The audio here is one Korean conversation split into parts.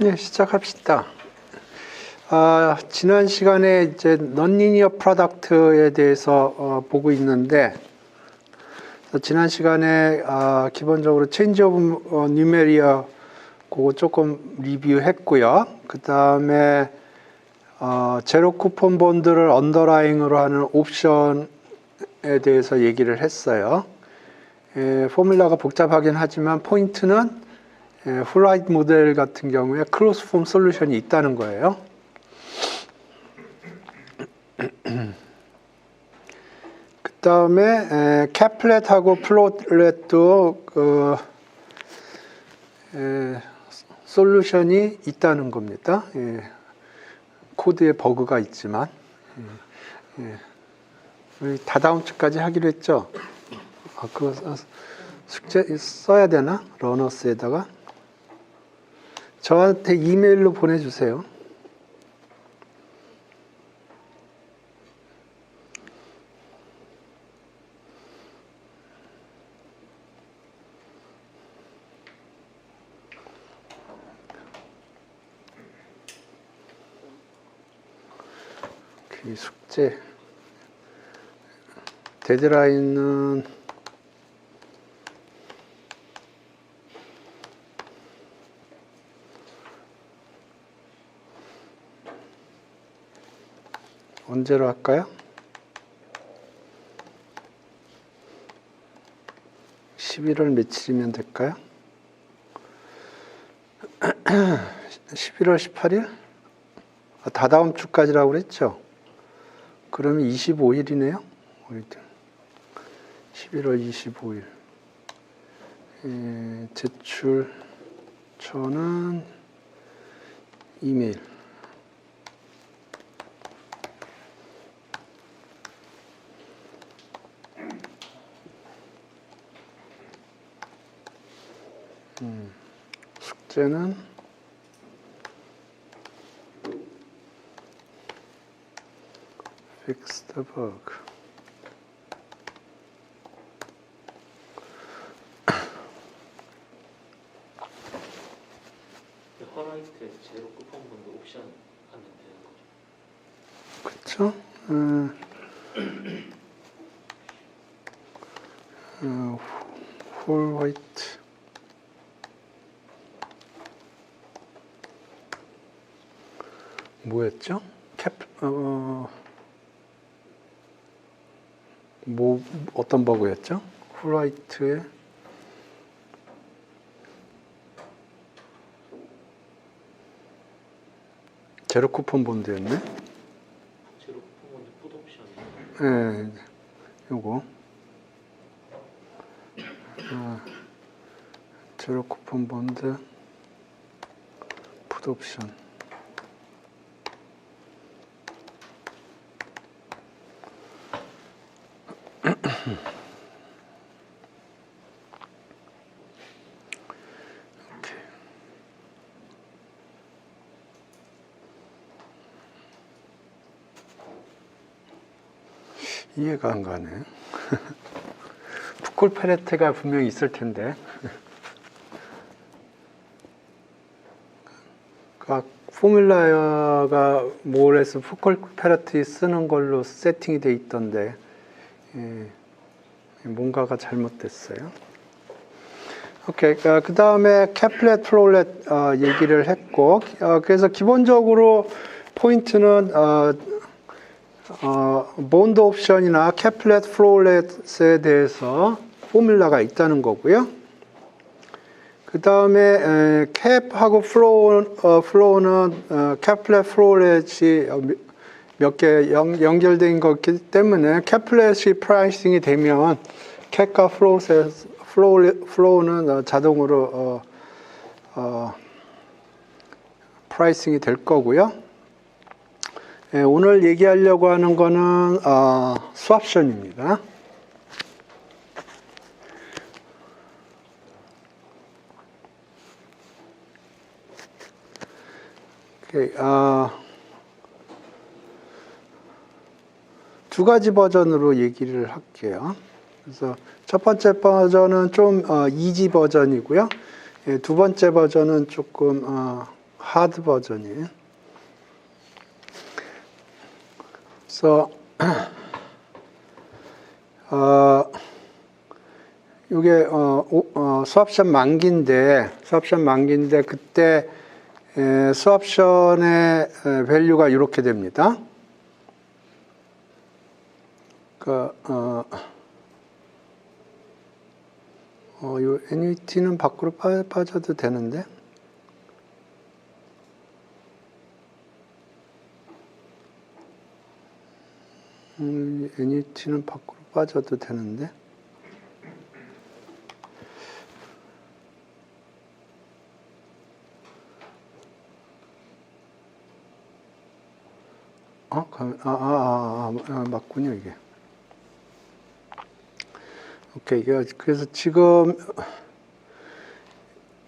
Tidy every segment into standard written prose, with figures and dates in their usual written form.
네, 시작합시다. 지난 시간에 이제 non-linear product에 대해서 보고 있는데, 지난 시간에 기본적으로 change of numeric 그거 조금 리뷰했고요. 그 다음에 제로 쿠폰 본드를 언더라잉으로 하는 옵션에 대해서 얘기를 했어요. 포뮬라가 복잡하긴 하지만 포인트는 훌라이트 모델 같은 경우에 클로즈 폼 솔루션이 있다는 거예요. 그 다음에 캐플렛하고 플롯렛도 솔루션이 있다는 겁니다. 코드에 버그가 있지만 우리 다다음 주까지 하기로 했죠. 그거 숙제 써야 되나? 러너스에다가 저한테 이메일로 보내주세요. 그 숙제 데드라인은 언제로 할까요? 11월 며칠이면 될까요? 11월 18일? 다다음 주까지라고 그랬죠? 그러면 25일이네요? 11월 25일. 제출 저는 이메일. 숙제는 fix the bug. 허라이트에 제로 쿠폰 본드 옵션 하면 되는 거죠? 홀 화이트. 뭐였죠? 어떤 버그였죠? 홀화이트에 제로 쿠폰 본드였네? 제로 쿠폰 본드 풋 옵션. 네, 요거. 제로 쿠폰 본드 풋 옵션. 이해가 안 가네. 푸콜 페레트가 분명히 있을 텐데. 포뮬라가 몰에서 푸콜 페레트 쓰는 걸로 세팅이 돼 있던데 뭔가가 잘못됐어요. 오케이. 그 다음에 캐플렛, 플롯렛 얘기를 했고, 그래서 기본적으로 포인트는 본드 옵션이나 캐플렛, 플롯렛에 대해서 포뮬라가 있다는 거고요. 그 다음에 캡하고 플로우는 캐플렛, 플롯렛이 몇 개 연결된 거기 때문에 캐플렛이 프라이싱이 되면 캡과 플로우는 자동으로 프라이싱이 될 거고요. 오늘 얘기하려고 하는 거는 스왑션입니다. 두 가지 버전으로 얘기를 할게요. 그래서 첫 번째 버전은 좀 이지 버전이고요. 두 번째 버전은 조금 하드 버전이에요. 그래서 이게 수옵션 만기인데 그때 수옵션의 밸류가 이렇게 됩니다. 이 NUT는 밖으로 빠져도 되는데. NUT는 밖으로 빠져도 되는데. 맞군요, 이게. 오케이. 그래서 지금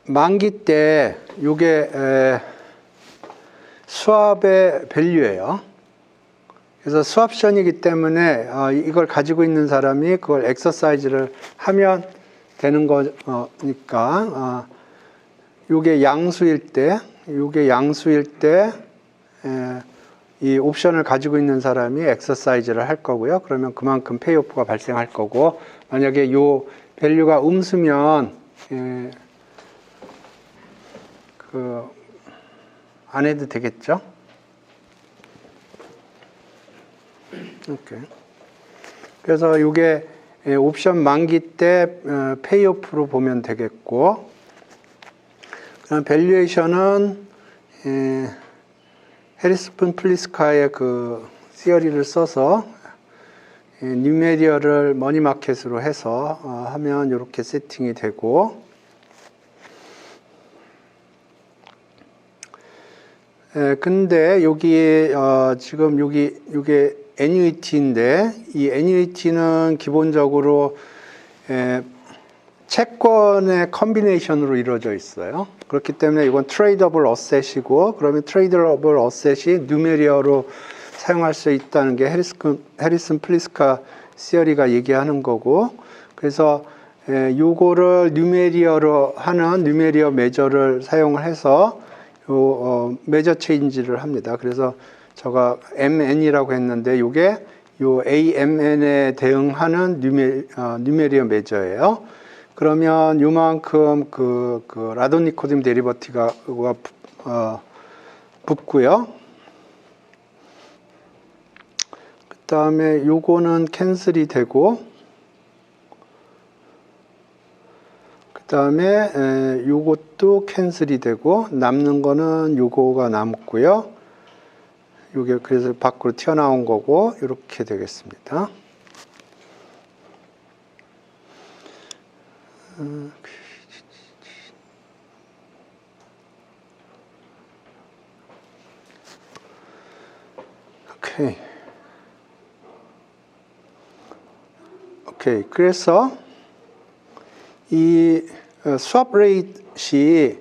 만기 때 이게 수압의 밸류예요. 그래서 수압션이기 때문에 이걸 가지고 있는 사람이 그걸 엑서사이즈를 하면 되는 거니까 이게 양수일 때 이 옵션을 가지고 있는 사람이 엑서사이즈를 할 거고요. 그러면 그만큼 페이오프가 발생할 거고, 만약에 요 밸류가 음수면 안 해도 되겠죠? 오케이. 그래서 이게 옵션 만기 때 페이오프로 보면 되겠고, 그다음 밸류에이션은 해리스폰 플리스카의 그 시어리를 써서 뉴메리얼을 머니마켓으로 해서 하면 이렇게 세팅이 되고, 근데 여기 지금 이게 NUET인데 이 NUET는 기본적으로 채권의 컨비네이션으로 이루어져 있어요. 그렇기 때문에 이건 트레이더블 어셋이고, 그러면 트레이더블 어셋이 뉴메리어로 사용할 수 있다는 게 해리슨 플리스카 시어리가 얘기하는 거고, 그래서 요거를 뉴메리어로 하는 뉴메리어 메저를 사용을 해서 메저 체인지를 합니다. 그래서 제가 MN이라고 했는데 이게 요 AMN에 대응하는 뉴메리어 메저예요. 그러면 요만큼 그 라돈니코딘 데리버티가 붙고요. 그 다음에 요거는 캔슬이 되고, 그 다음에 요것도 캔슬이 되고, 남는 거는 요거가 남고요. 요게 그래서 밖으로 튀어나온 거고, 이렇게 되겠습니다. 오케이. 그래서 이 스왑 레이트이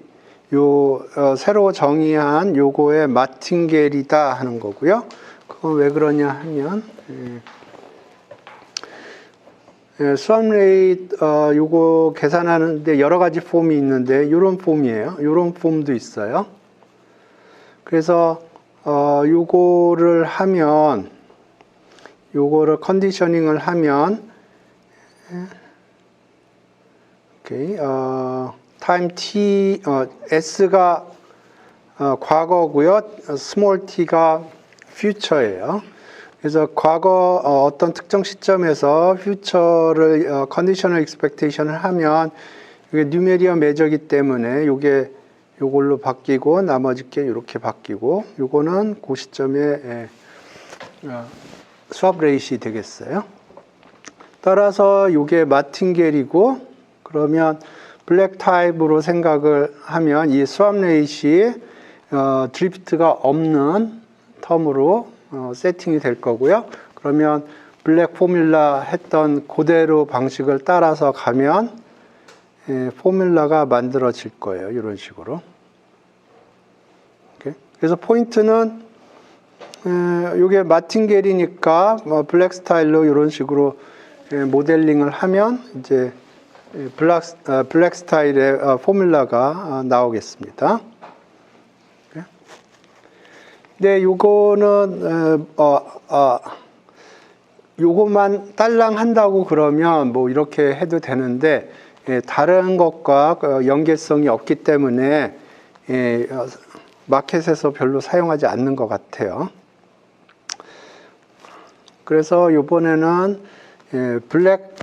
새로 정의한 요거의 마틴겔이다 하는 거고요. 그건 왜 그러냐 하면 스왑 레이트 요거 계산하는데 여러 가지 폼이 있는데 이런 폼이에요. 이런 폼도 있어요. 그래서 요거를 하면 요거를 컨디셔닝을 하면 오케이. 타임 t s가 과거고요. 스몰 t가 future예요. 그래서 과거 어떤 특정 시점에서 future를 컨디셔널 익스펙테이션을 하면 이게 뉴메리어 메저이기 때문에 요게 요걸로 바뀌고 나머지 게 이렇게 바뀌고, 요거는 그 시점에 스왑 레이트이 되겠어요. 따라서 요게 마틴겔이고, 그러면 블랙 타입으로 생각을 하면 이 스왑 레이트이 드리프트가 없는 텀으로 세팅이 될 거고요. 그러면 블랙 포뮬라 했던 그대로 방식을 따라서 가면 포뮬라가 만들어질 거예요. 이런 식으로. 오케이. 그래서 포인트는 이게 마틴겔이니까 블랙 스타일로 이런 식으로 모델링을 하면 이제 블랙 스타일의 포뮬라가 나오겠습니다. 네, 요거는 요것만 딸랑 한다고 그러면 뭐 이렇게 해도 되는데 다른 것과 연계성이 없기 때문에 마켓에서 별로 사용하지 않는 것 같아요. 그래서 이번에는 블랙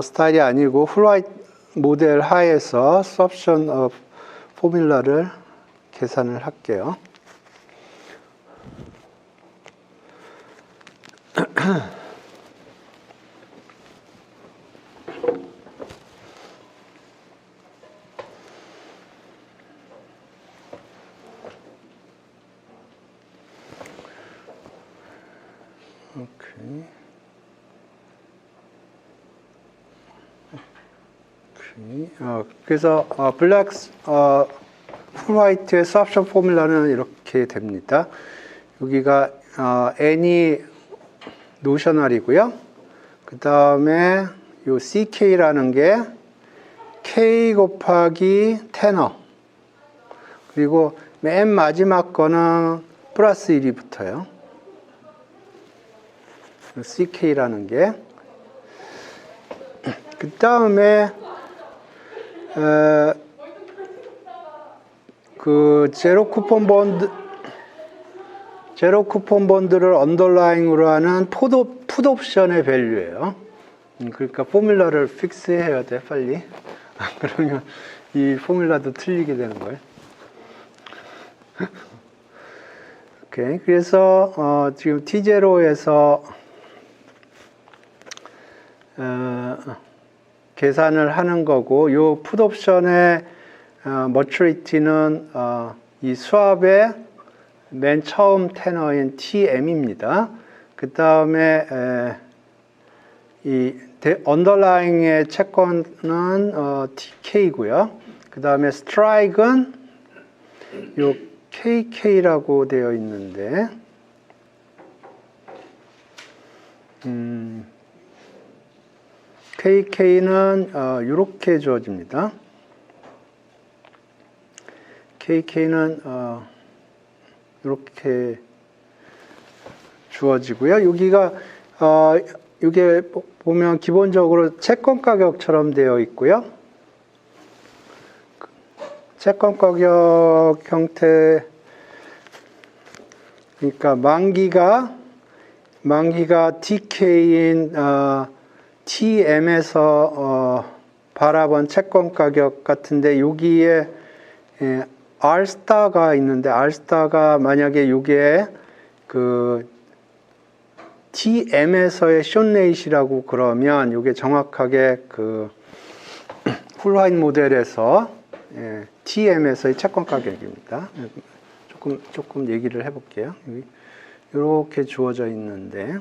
스타일이 아니고 훌라이트 모델 하에서 수옵션 포뮬러를 계산을 할게요. 오케이. 그래서 블랙 훌라이트의 수옵션 포뮬러는 이렇게 됩니다. 여기가 n이 노셔널이고요. 그 다음에 요 ck라는 게 k 곱하기 테너, 그리고 맨 마지막 거는 플러스 1이 붙어요. ck라는 게. 그 다음에 그 제로 쿠폰 본드를 언더라인으로 하는 풋 옵션의 밸류예요. 그러니까 포뮬러를 픽스해야 돼, 빨리. 그러면 이 포뮬러도 틀리게 되는 거예요. 오케이. 그래서 지금 T0에서 계산을 하는 거고, 요 풋 옵션의 머추리티는 이 수압의 맨 처음 테너인 TM입니다. 그 다음에 이 언더라잉의 채권은 TK고요. 그 다음에 스트라이크는 요 KK라고 되어 있는데, KK는 이렇게 주어집니다. KK는 이렇게 주어지고요. 여기가 이게 보면 기본적으로 채권 가격처럼 되어 있고요. 채권 가격 형태, 그러니까 만기가 TK인 TM에서 바라본 채권 가격 같은데, 여기에 R스타가 있는데, R스타가 만약에 이게 그 TM에서의 숏레이시라고 그러면 이게 정확하게 그 훌라이트 모델에서 TM에서의 채권 가격입니다. 조금 얘기를 해볼게요. 이렇게 주어져 있는데,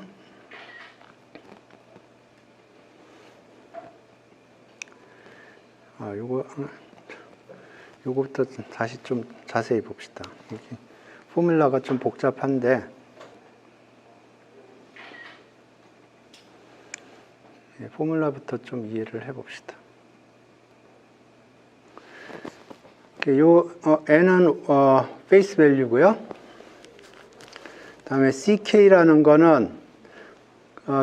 요거부터 다시 좀 자세히 봅시다. 포뮬러가 좀 복잡한데, 포뮬러부터 좀 이해를 해봅시다. 요 n은 페이스 밸류고요. 다음에 ck라는 거는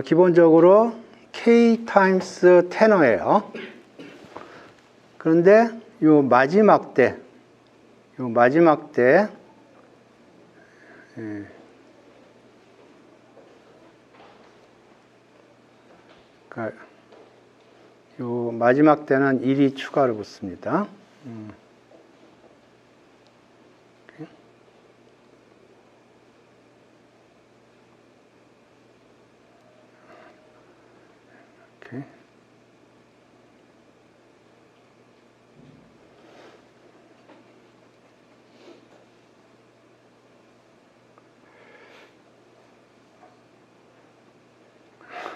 기본적으로 k 타임스 테너예요. 그런데 요 마지막 때 그러니까 요 마지막 때는 1이 추가로 붙습니다. 오케이.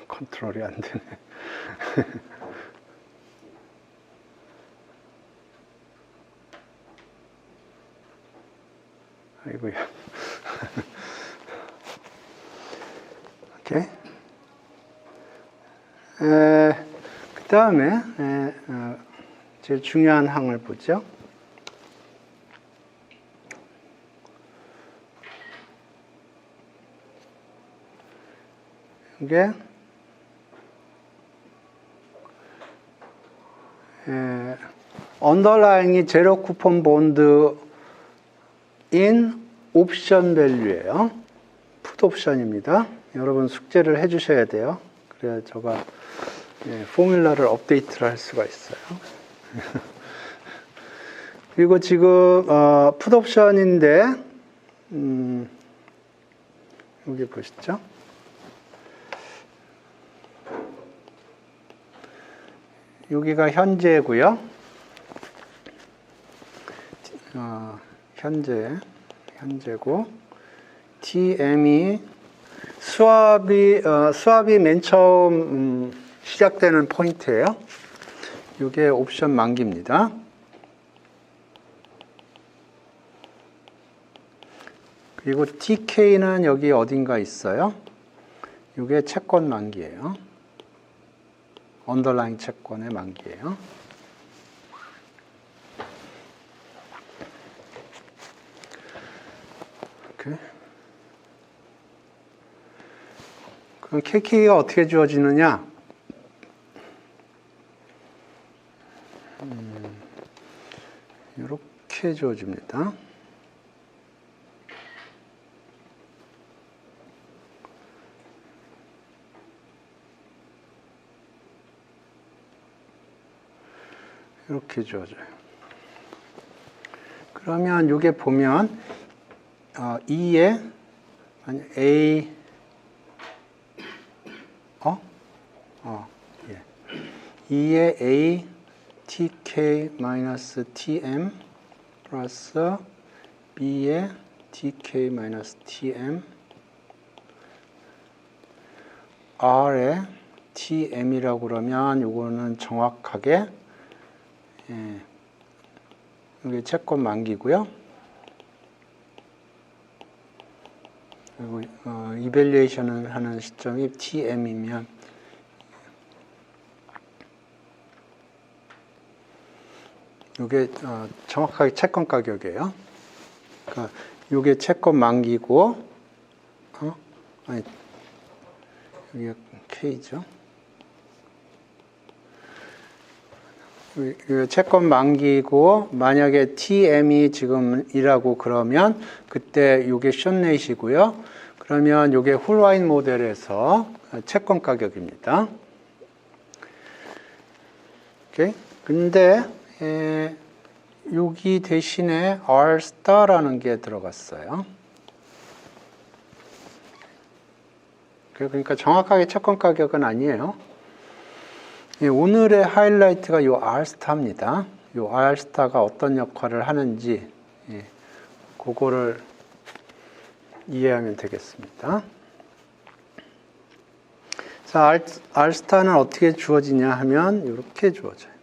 컨트롤이 안 되네. 아이고야. 오케이. 그 다음에 제일 중요한 항을 보죠. 이게 언더라잉이 제로 쿠폰 본드인 옵션 밸류예요. 풋 옵션입니다. 여러분 숙제를 해주셔야 돼요. 그래야 제가 포뮬라를 업데이트를 할 수가 있어요. 그리고 지금 풋 옵션인데 여기 보시죠. 여기가 현재고요. 현재고 TM이 수압이 맨 처음 시작되는 포인트예요. 이게 옵션 만기입니다. 그리고 TK는 여기 어딘가 있어요. 이게 채권 만기예요. 언더라잉 채권의 만기예요. 오케이. 그럼 KK가 어떻게 주어지느냐? 이렇게 주어집니다. 이렇게 주어져요. 그러면 이게 보면 2에 A 예. 2에 A TK 마이너스 TM 플러스 B에 TK 마이너스 TM R에 TM이라고 그러면 이거는 정확하게 이게 채권 만기고요. 그리고 이밸류에이션을 하는 시점이 TM이면 이게 정확하게 채권 가격이에요. 그러니까 이게 채권 만기고 여기가 K죠. 채권 만기고 만약에 TM이 지금 이라고 그러면 그때 이게 숏레이시고요. 그러면 이게 홀와인 모델에서 채권 가격입니다. 오케이. 근데 여기 대신에 R스타라는 게 들어갔어요. 그러니까 정확하게 채권 가격은 아니에요. 오늘의 하이라이트가 이 R스타입니다. 이 R스타가 어떤 역할을 하는지 그거를 이해하면 되겠습니다. 자, R스타는 어떻게 주어지냐 하면 이렇게 주어져요.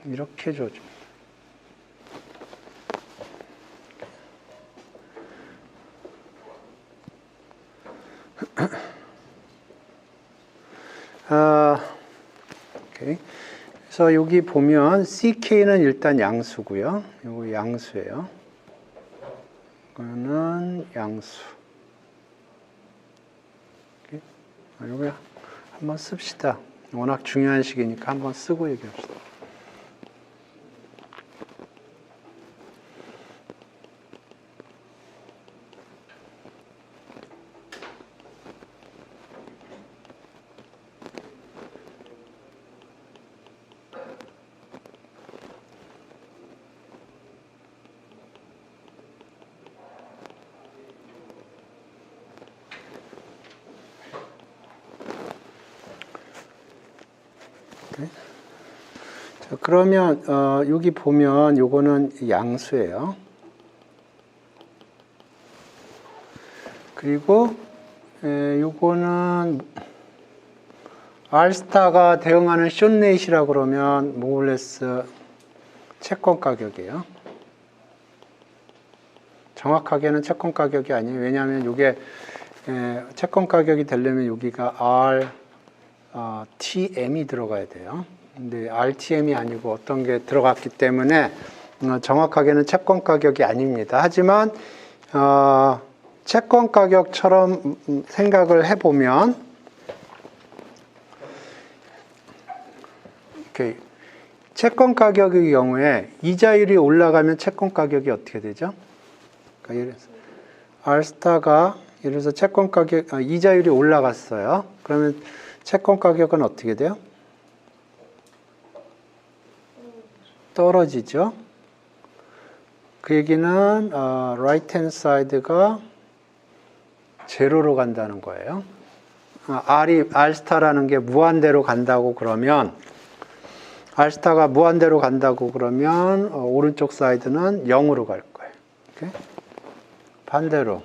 이렇게 주어집니다. 오케이. 그래서 여기 보면 CK는 일단 양수고요. 이거 양수예요. 이거는 양수. 이거 한번 씁시다. 워낙 중요한 식이니까 한번 쓰고 얘기합시다. 자, 그러면 여기 보면 요거는 양수예요. 그리고 요거는 R스타가 대응하는 숏레이시라고 그러면 모글레스 채권 가격이에요. 정확하게는 채권 가격이 아니에요. 왜냐하면 이게 채권 가격이 되려면 여기가 TM이 들어가야 돼요. 근데 RTM이 아니고 어떤 게 들어갔기 때문에 정확하게는 채권 가격이 아닙니다. 하지만 채권 가격처럼 생각을 해보면 이렇게 채권 가격의 경우에 이자율이 올라가면 채권 가격이 어떻게 되죠? 그러니까 예를 들어서 R스타가 예를 들어서 채권 가격 이자율이 올라갔어요. 그러면 채권 가격은 어떻게 돼요? 떨어지죠. 그 얘기는 right hand side가 제로로 간다는 거예요. R스타라는 게 무한대로 간다고 그러면 R스타가 무한대로 간다고 그러면 오른쪽 사이드는 0으로 갈 거예요. 오케이? 반대로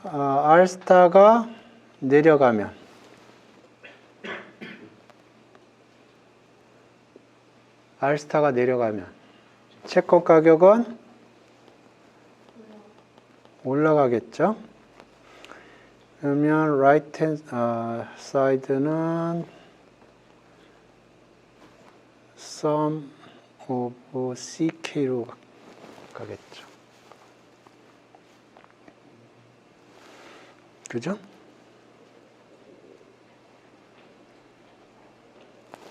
R스타가 내려가면 채권 가격은 올라가겠죠. 그러면 right hand side는 sum of CK로 가겠죠. 그죠?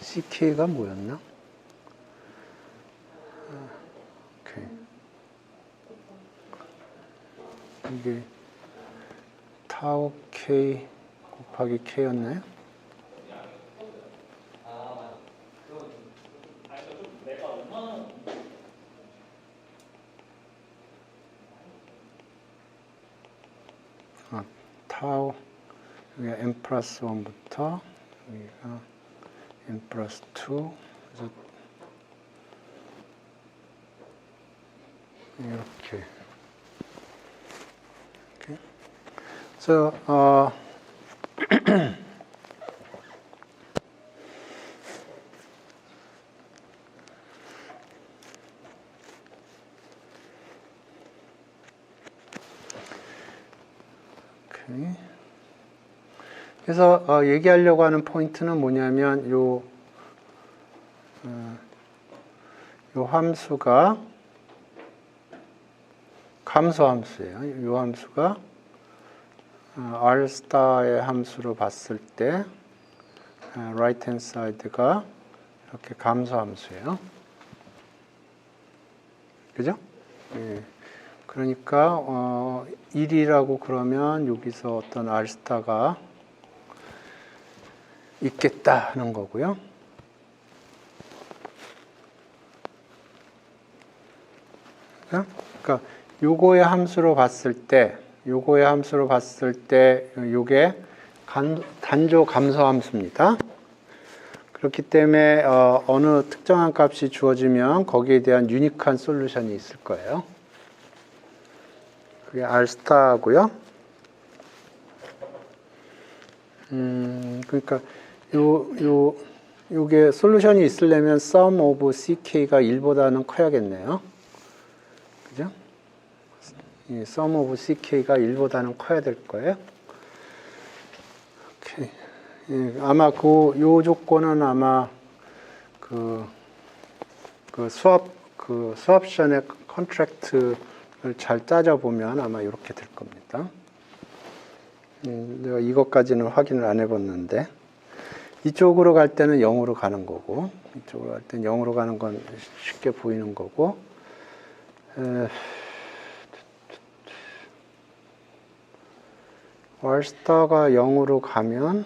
CK가 뭐였나? 오케이. 이게 타우 K 곱하기 K였나요? 타우 여기가 n 플러스 1부터 여기가 n 플러스 2 그래서 이렇게 그래서 그래서 얘기하려고 하는 포인트는 뭐냐면 요 함수가 감소 함수예요. 요 함수가 R 스타의 함수로 봤을 때 right hand side가 이렇게 감소 함수예요. 그죠? 예. 그러니까 1이라고 그러면 여기서 어떤 R 스타가 있겠다는 거고요. 그러니까 요거의 함수로 봤을 때 요게 단조 감소 함수입니다. 그렇기 때문에 어느 특정한 값이 주어지면 거기에 대한 유니크한 솔루션이 있을 거예요. 그게 R 스타고요. 그러니까 요게 솔루션이 있으려면 sum of CK가 1보다는 커야겠네요. 그죠? 이 sum of CK가 1보다는 커야 될 거예요. 오케이. 예, 아마 요 조건은 아마 수압션의 컨트랙트를 잘 따져보면 아마 이렇게 될 겁니다. 내가 이것까지는 확인을 안 해봤는데 이쪽으로 갈 때는 0으로 가는 거고 이쪽으로 갈 때는 0으로 가는 건 쉽게 보이는 거고 R스타가 0으로 가면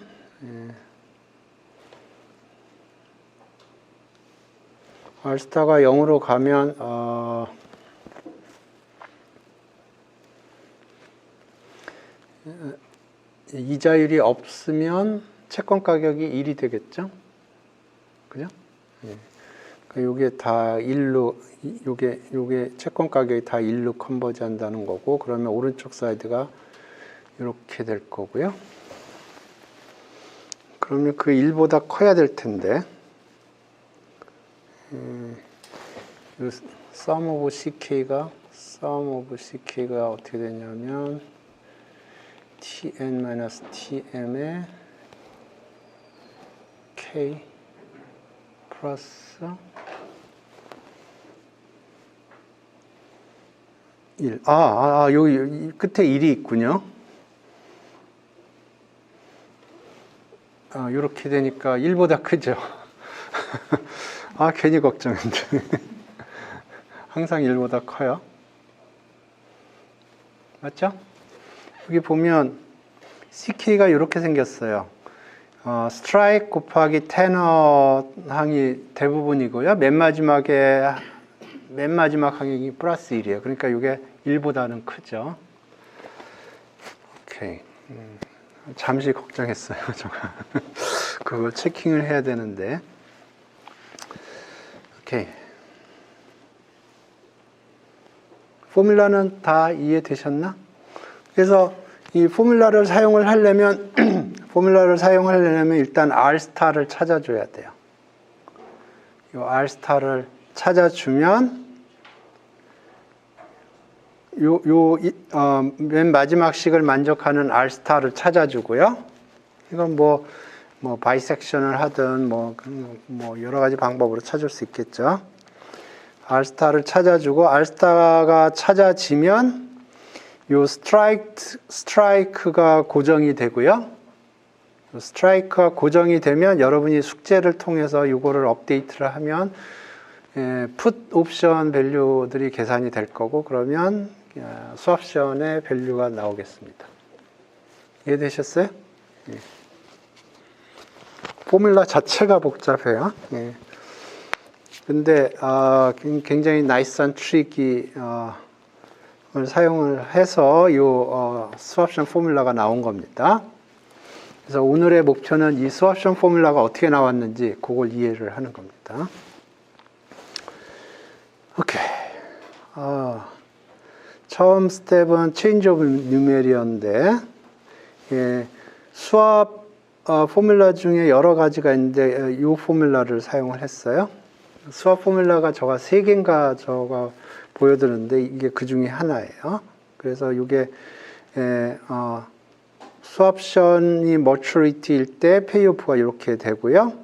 R스타가 0으로 가면 이자율이 없으면 채권 가격이 1이 되겠죠? 그죠? 예. 그러니까 요게 다 1로 요게 채권 가격이 다 1로 컨버지 한다는 거고 그러면 오른쪽 사이드가 이렇게 될 거고요. 그러면 그 1보다 커야 될 텐데 sum of CK가 어떻게 되냐면 Tn-Tm의 K 플러스 1. 여기 끝에 1이 있군요. 이렇게 되니까 1보다 크죠. 괜히 걱정했는데. 항상 1보다 커요. 맞죠? 여기 보면 CK가 이렇게 생겼어요. 스트라이크 곱하기 테너 항이 대부분이고요. 맨 마지막 항이 플러스 1이에요. 그러니까 이게 1보다는 크죠. 오케이. 잠시 걱정했어요. 제가 그걸 체킹을 해야 되는데. 오케이. 포뮬라는 다 이해되셨나? 그래서 이 포뮬라를 사용을 하려면 일단 R 스타를 찾아줘야 돼요. 이 R 스타를 찾아주면 맨 마지막 식을 만족하는 R 스타를 찾아주고요. 이건 뭐 바이섹션을 하든 뭐 여러 가지 방법으로 찾을 수 있겠죠. R 스타를 찾아주고 R 스타가 찾아지면 요 스트라이크가 고정이 되고요. 스트라이크가 고정이 되면 여러분이 숙제를 통해서 이거를 업데이트를 하면 풋 옵션 밸류들이 계산이 될 거고, 그러면 수압션의 밸류가 나오겠습니다. 이해되셨어요? 예. 포뮬라 자체가 복잡해요. 예. 근데 굉장히 나이스한 트릭이 사용을 해서 이 수압션 포뮬라가 나온 겁니다. 그래서 오늘의 목표는 이 수압션 포뮬라가 어떻게 나왔는지 그걸 이해를 하는 겁니다. 오케이. 처음 스텝은 체인지 오브 뉴메리어인데, 수압 포뮬라 중에 여러 가지가 있는데 이 포뮬라를 사용을 했어요. 수압 포뮬라가 저가 3개인가 저가 보여드렸는데 이게 그 중에 하나예요. 그래서 이게 수압션이 머추리티일 때 페이오프가 이렇게 되고요.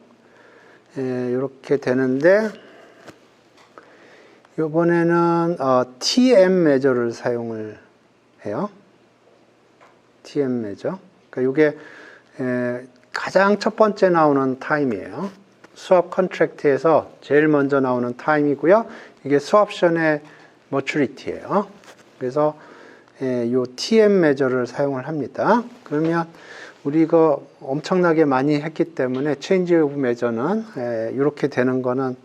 이렇게 되는데 이번에는 TM 메저를 사용을 해요. TM 메저. 그러니까 이게 가장 첫 번째 나오는 타임이에요. 수압 컨트랙트에서 제일 먼저 나오는 타임이고요. 이게 수압션의 머추리티예요. 그래서 이 TM 메저를 사용을 합니다. 그러면 우리 이거 엄청나게 많이 했기 때문에 체인지 오브 메저는 이렇게 되는 거는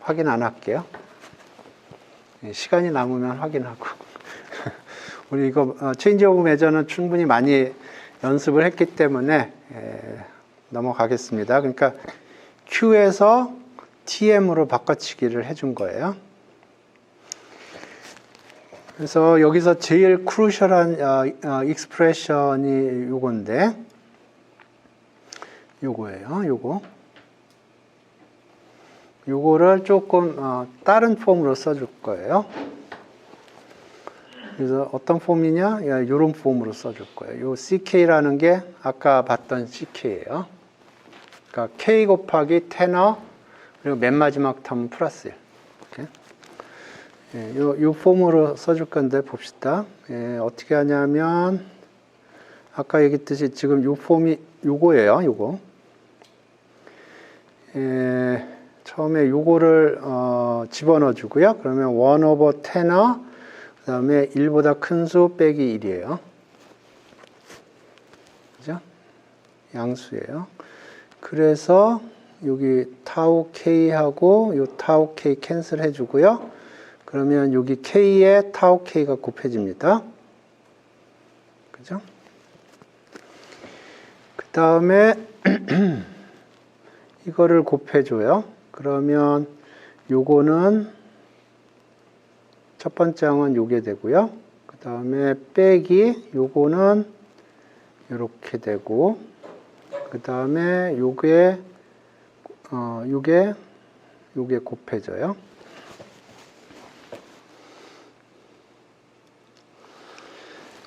확인 안 할게요. 시간이 남으면 확인하고. 우리 이거 체인지 오브 메저는 충분히 많이 연습을 했기 때문에 넘어가겠습니다. 그러니까 Q에서 TM으로 바꿔치기를 해준 거예요. 그래서 여기서 제일 크루셜한 익스프레션이 요건데, 요거예요. 요거를 조금 다른 폼으로 써줄 거예요. 그래서 어떤 폼이냐? 이런 폼으로 써줄 거예요. 요 CK라는 게 아까 봤던 CK예요. 그러니까 K 곱하기 테너, 그리고 맨 마지막 텀 플러스 1. 이렇게. 요 폼으로 써줄 건데 봅시다. 어떻게 하냐면 아까 얘기했듯이 지금 요 폼이 요거예요. 요거. 처음에 요거를 집어넣어 주고요. 그러면 1 over 테너, 그 다음에 1보다 큰 수 빼기 1이에요. 그죠? 양수예요. 그래서 여기 타우 K하고 요 타우 K 캔슬 해주고요. 그러면 여기 K에 타우 K가 곱해집니다. 그죠? 그 다음에 이거를 곱해줘요. 그러면 요거는 첫 번째 항은 요게 되고요. 그 다음에 빼기 요거는 이렇게 되고, 그 다음에 요게 곱해져요.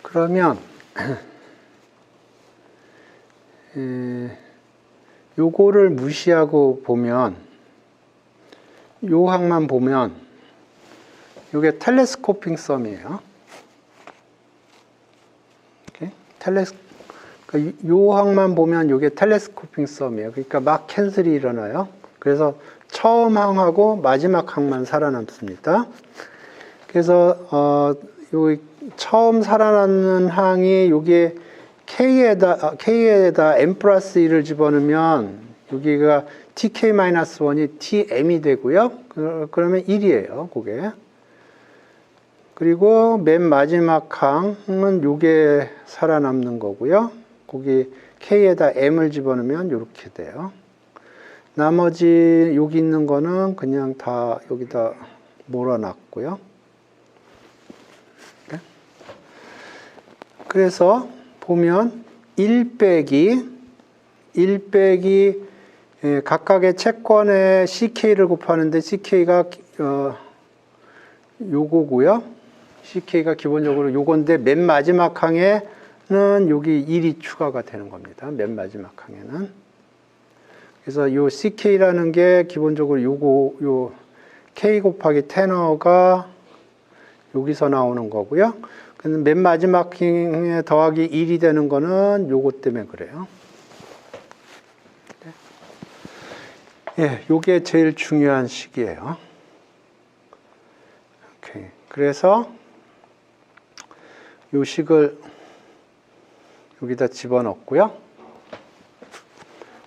그러면 요거를 무시하고 보면, 요 항만 보면 요게 텔레스코핑 썸이에요. 그러니까 요 항만 보면 요게 telescoping sum이에요. 그러니까 막 캔슬이 일어나요. 그래서 처음 항하고 마지막 항만 살아남습니다. 그래서 요 처음 살아남는 항이 요게 K에다 M 플러스 1을 집어넣으면 여기가 TK-1이 TM이 되고요. 그러면 1이에요. 그게. 그리고 맨 마지막 항은 요게 살아남는 거고요. 거기 K에다 M을 집어넣으면 이렇게 돼요. 나머지 여기 있는 거는 그냥 다 여기다 몰아놨고요. 그래서 보면 1 빼기 각각의 채권의 CK를 곱하는데 CK가 요거고요. CK가 기본적으로 요건데 맨 마지막 항에는 여기 1이 추가가 되는 겁니다. 맨 마지막 항에는. 그래서 요 CK라는 게 기본적으로 요 K 곱하기 테너가 여기서 나오는 거고요. 근데 맨 마지막 항에 더하기 1이 되는 거는 요것 때문에 그래요. 예, 요게 제일 중요한 식이에요. 오케이. 그래서 요 식을 여기다 집어넣고요.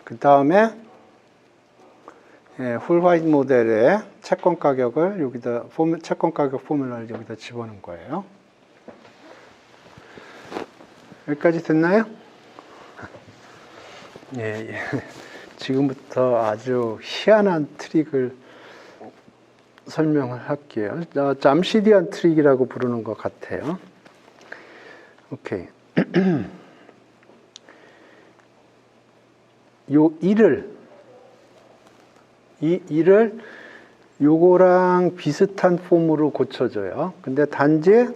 그 다음에 훌 화이트 모델의 채권 가격을 여기다 채권 가격 포뮬러를 여기다 집어넣은 거예요. 여기까지 됐나요? 예. 지금부터 아주 희한한 트릭을 설명을 할게요. 잠시디안 트릭이라고 부르는 것 같아요. 오케이. 요 1을 요거랑 비슷한 폼으로 고쳐줘요. 근데 단지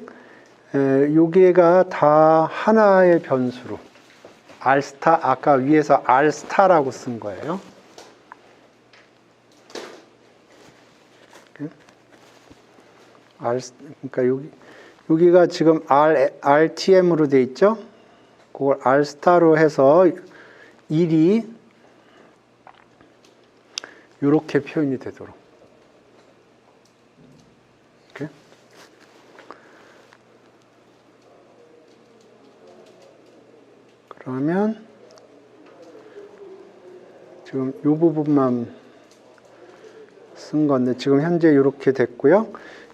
요게가 다 하나의 변수로 R 스타, 아까 위에서 R 스타라고 쓴 거예요. 그러니까 여기가 지금 RTM으로 돼 있죠? 그걸 R 스타로 해서 1이 이렇게 표현이 되도록. 이렇게. 그러면 지금 이 부분만 쓴 건데 지금 현재 이렇게 됐고요.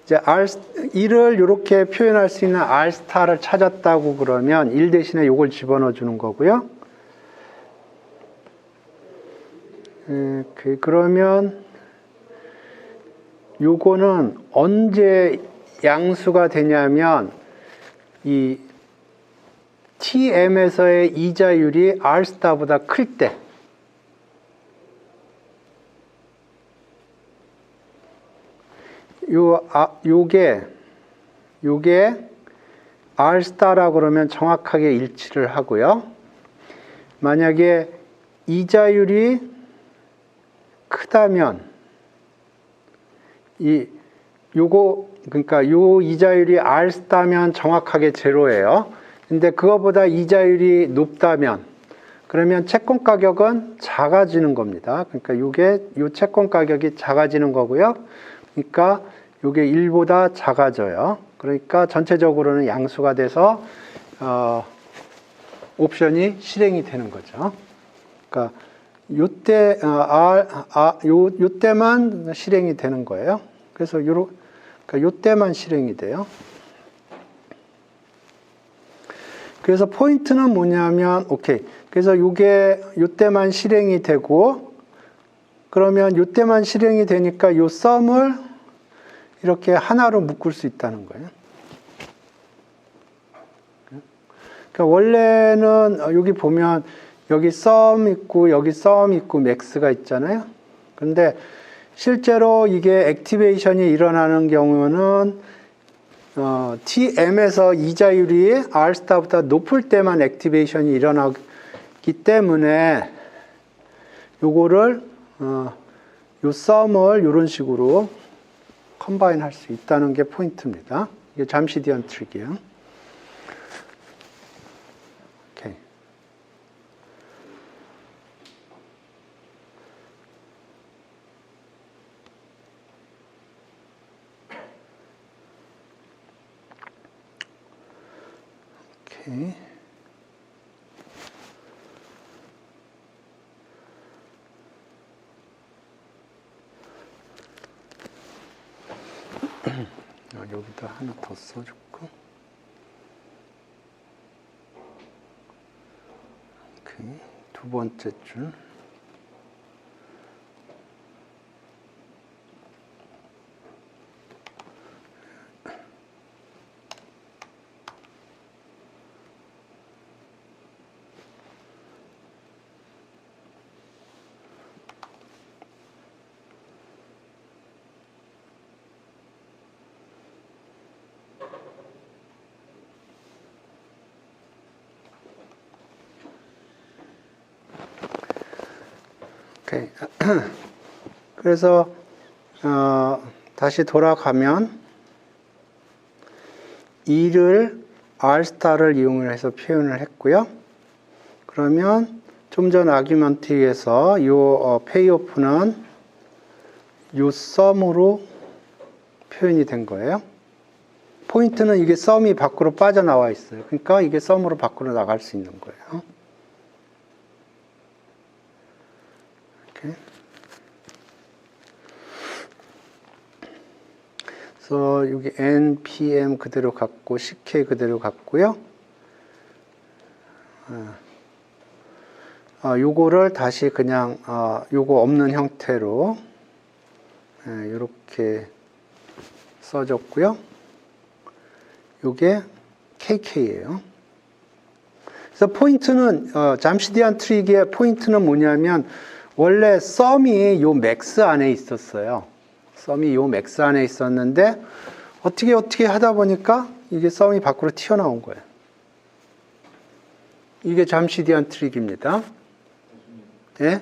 이제 1을 이렇게 표현할 수 있는 R 스타를 찾았다고 그러면 1 대신에 이걸 집어넣어 주는 거고요. 그러면 요거는 언제 양수가 되냐면 이 TM에서의 이자율이 R 스타보다 클 때, 요게 R 스타라고 그러면 정확하게 일치를 하고요. 만약에 이자율이 크다면 그러니까 요 이자율이 R 스타면 정확하게 제로예요. 근데 그거보다 이자율이 높다면 그러면 채권 가격은 작아지는 겁니다. 그러니까 요 채권 가격이 작아지는 거고요. 그러니까 요게 1보다 작아져요. 그러니까 전체적으로는 양수가 돼서 옵션이 실행이 되는 거죠. 그러니까 요때만 실행이 되는 거예요. 그래서 그러니까 요때만 실행이 돼요. 그래서 포인트는 뭐냐면, 오케이. 그래서 요때만 실행이 되고, 그러면 요때만 실행이 되니까 요 썸을 이렇게 하나로 묶을 수 있다는 거예요. 그러니까 원래는 여기 보면 여기 썸 있고 여기 썸 있고 맥스가 있잖아요. 근데 실제로 이게 액티베이션이 일어나는 경우는 TM에서 이자율이 R 스타보다 높을 때만 액티베이션이 일어나기 때문에 요거를 요 썸을 이런 식으로 컴바인 할 수 있다는 게 포인트입니다. 이게 잠시 뒤한 트릭이에요. 오케이. 오케이. 여기다 하나 더 써줄까? 오케이. 두 번째 줄. 오케이. 그래서 다시 돌아가면 2를 r스타를 이용해서 표현을 했고요. 그러면 좀 전 아규먼트에서 이 페이오프는 이 썸으로 표현이 된 거예요. 포인트는 이게 썸이 밖으로 빠져나와 있어요. 그러니까 이게 썸으로 밖으로 나갈 수 있는 거예요. 그래서 여기 npm 그대로 갖고 ck 그대로 갖고요. 요거를 다시 그냥 요거 없는 형태로 이렇게 써줬고요. 요게 kk예요. 그래서 포인트는 잠시 뒤한 트릭의 포인트는 뭐냐면 원래 썸이 요 맥스 안에 있었어요. 썸이 요 맥스 안에 있었는데 어떻게 하다 보니까 이게 썸이 밖으로 튀어나온 거예요. 이게 잠시 뒤한 트릭입니다. 예? 위에서 세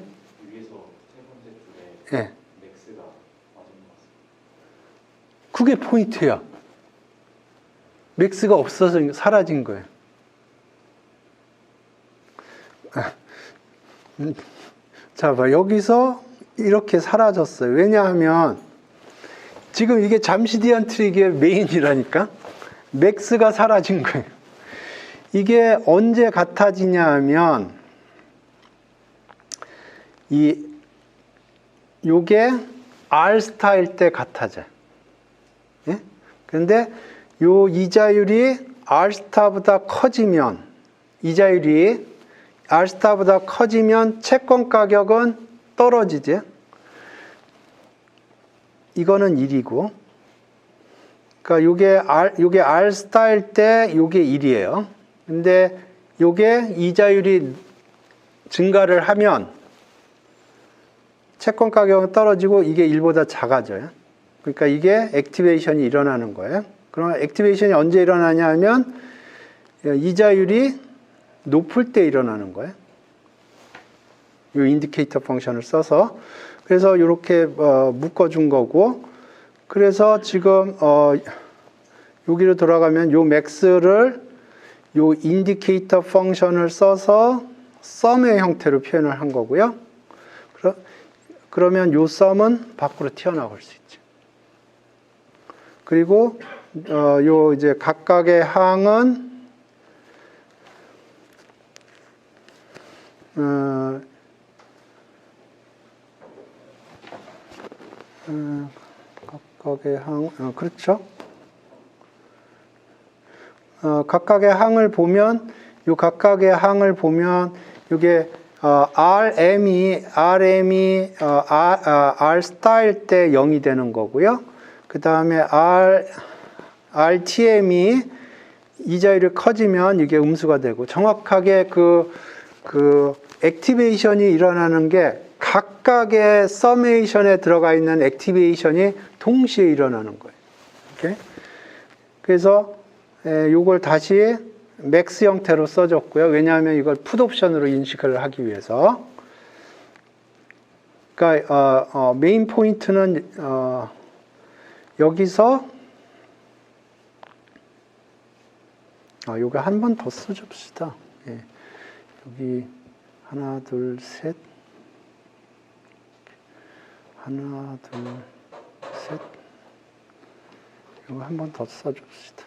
번째 줄에 예. 맥스가 맞은 것 같습니다. 그게 포인트야. 맥스가 없어서 사라진 거예요. 자, 봐. 여기서 이렇게 사라졌어요. 왜냐하면 지금 이게 잠시 뒤한 트릭의 메인이라니까. 맥스가 사라진 거예요. 이게 언제 같아지냐 하면 요게 r스타일 때 같아져요. 예? 그런데 요 이자율이 r스타보다 커지면 이자율이 r스타보다 커지면 채권 가격은 떨어지죠. 이거는 1이고, 그러니까 요게 r스타일 때 요게 1이에요. 근데 요게 이자율이 증가를 하면 채권 가격은 떨어지고 이게 1보다 작아져요. 그러니까 이게 액티베이션이 일어나는 거예요. 그럼 액티베이션이 언제 일어나냐 하면 이자율이 높을 때 일어나는 거예요. 이 인디케이터 펑션을 써서. 그래서 이렇게 묶어준 거고, 그래서 지금 여기로 돌아가면 요 맥스를 요 인디케이터 펑션을 써서 썸의 형태로 표현을 한 거고요. 그러면 요 썸은 밖으로 튀어나올 수 있죠. 그리고 요 이제 각각의 항은 각각의 항, 그렇죠? 각각의 항을 보면, 요 각각의 항을 보면, 요게, RM이, R 스타일 때 0이 되는 거고요. 그 다음에 RTM이 이자율이 커지면 이게 음수가 되고, 정확하게 그 액티베이션이 일어나는 게 각각의 서메이션에 들어가 있는 액티베이션이 동시에 일어나는 거예요. 이렇게. 그래서 요걸 다시 맥스 형태로 써줬고요. 왜냐하면 이걸 풋옵션으로 인식을 하기 위해서. 그러니까 메인 포인트는 여기서 요거 한 번 더 써줍시다. 예. 여기 하나, 둘, 셋. 하나, 둘, 셋. 이거 한 번 더 써줍시다.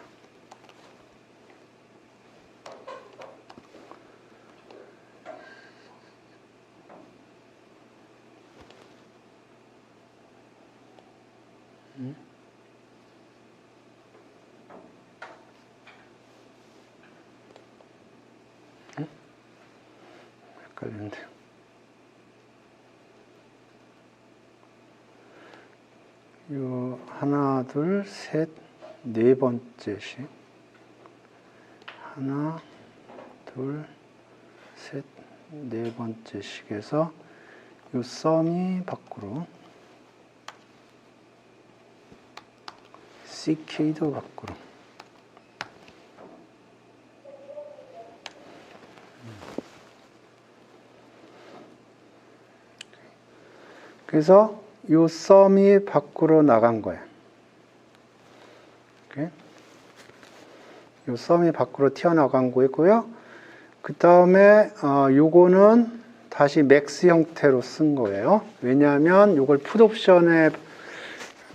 헷갈리는데. 요 하나, 둘, 셋, 네 번째씩. 하나, 둘, 셋, 네 번째씩에서 요 썸이 밖으로, CK도 밖으로. 그래서 요 썸이 밖으로 나간 거예요. 이렇게. 요 썸이 밖으로 튀어나간 거고요. 그 다음에 요거는 다시 맥스 형태로 쓴 거예요. 왜냐하면 요걸 풋옵션의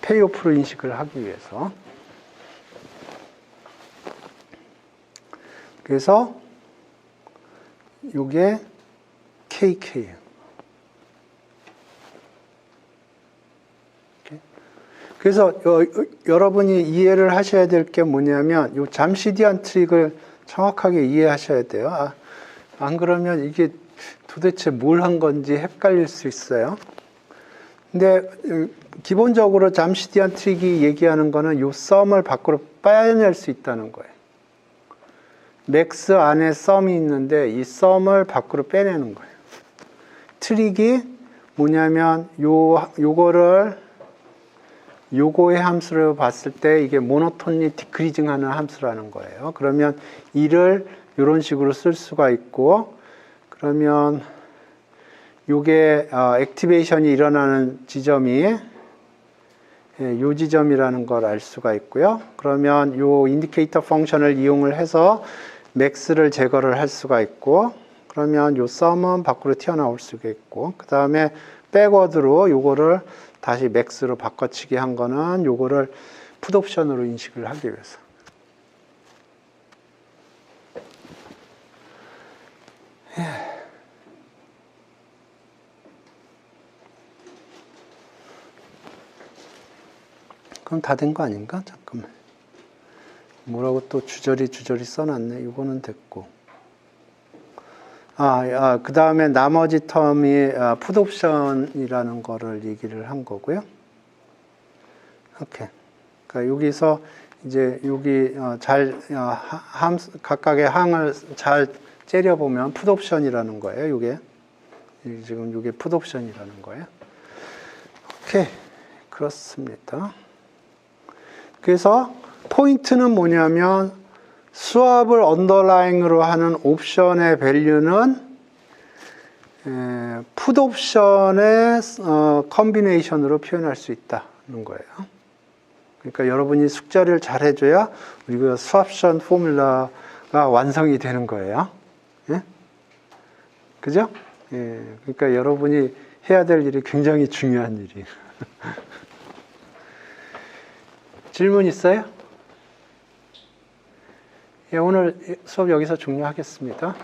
페이오프로 인식을 하기 위해서. 그래서 요게 KK예요. 그래서 여러분이 이해를 하셔야 될 게 뭐냐면 요 잠시 뒤한 트릭을 정확하게 이해하셔야 돼요. 안 그러면 이게 도대체 뭘 한 건지 헷갈릴 수 있어요. 근데 기본적으로 잠시 뒤한 트릭이 얘기하는 거는 요 썸을 밖으로 빼낼 수 있다는 거예요. 맥스 안에 썸이 있는데 이 썸을 밖으로 빼내는 거예요. 트릭이 뭐냐면 요거의 함수를 봤을 때 이게 모노톤이 디크리징 하는 함수라는 거예요. 그러면 이를 이런 식으로 쓸 수가 있고, 그러면 요게 액티베이션이 일어나는 지점이 요 지점이라는 걸 알 수가 있고요. 그러면 요 인디케이터 펑션을 이용을 해서 맥스를 제거를 할 수가 있고, 그러면 요 썸은 밖으로 튀어나올 수가 있고, 그 다음에 백워드로 요거를 다시 맥스로 바꿔치기 한 거는 요거를 풋옵션으로 인식을 하기 위해서. 그럼 다 된 거 아닌가? 잠깐만. 뭐라고 또 주저리 써놨네. 요거는 됐고. 그 다음에 나머지 텀이 풋옵션이라는 거를 얘기를 한 거고요. 오케이. 그러니까 여기서 이제 여기 각각의 항을 잘 째려보면 풋옵션이라는 거예요. 요게. 지금 요게 풋옵션이라는 거예요. 오케이. 그렇습니다. 그래서 포인트는 뭐냐면 수압을 언더라잉으로 하는 옵션의 밸류는 풋옵션의 컨비네이션으로 표현할 수 있다는 거예요. 그러니까 여러분이 숙제를 잘 해줘야 우리가 수압션 포뮬러가 완성이 되는 거예요. 예? 그죠? 예. 그러니까 여러분이 해야 될 일이 굉장히 중요한 일이에요. 질문 있어요? 예, 오늘 수업 여기서 종료하겠습니다.